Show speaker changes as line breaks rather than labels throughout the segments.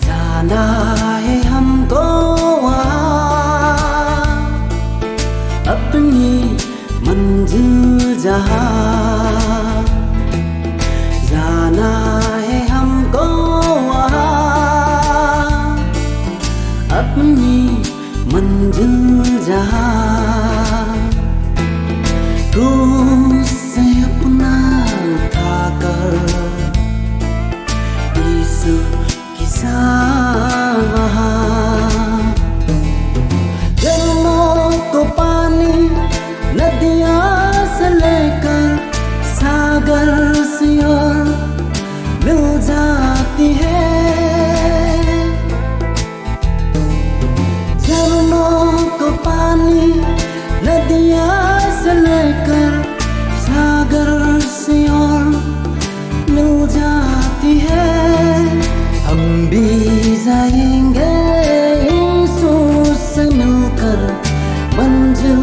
जाना है हमको वहाँ अपनी मंजिल जहाँ जाना है हमको वहाँ अपनी मंजिल जहाँ खुद से अपना उठाकर यीशु की साथ वहाँ जन्मों को पानी नदियाँ से लेकर सागर से और मिल जाती है जन्मों को पानी नदियाँ से लेकर सागर से और मिल जाती है हम भी जाएंगे यीशु से मिलकर मंजिल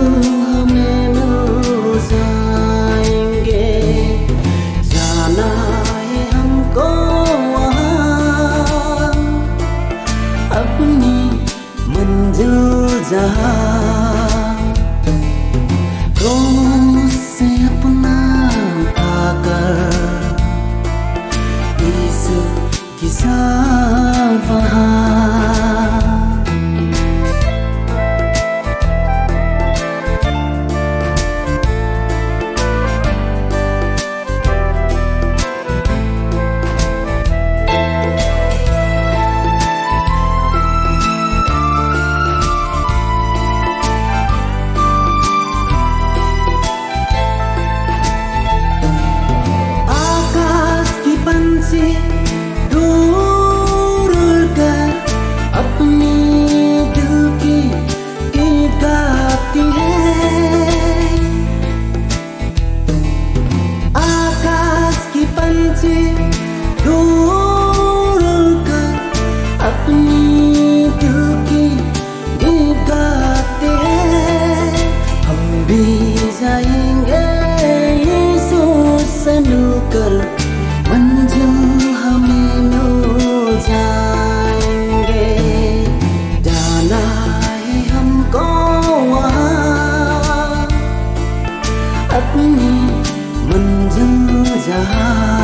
हमें मिल जाएंगे जाना है हमको वहाँ अपनी मंजिल जहाँ क्रोध से अपना उठाकर यीशु की साथ वहाँ दूर उड़कर अपनी दिल की गीत गाती है आकाश की पंछी दूर उड़कर अपनी दिल की गीत गाते हैं हम भी जाएंगे यीशु से मिलकर मंजिल हमें मिल जाएंगे जाना है हमको वहाँ अपनी मंजिल जहाँ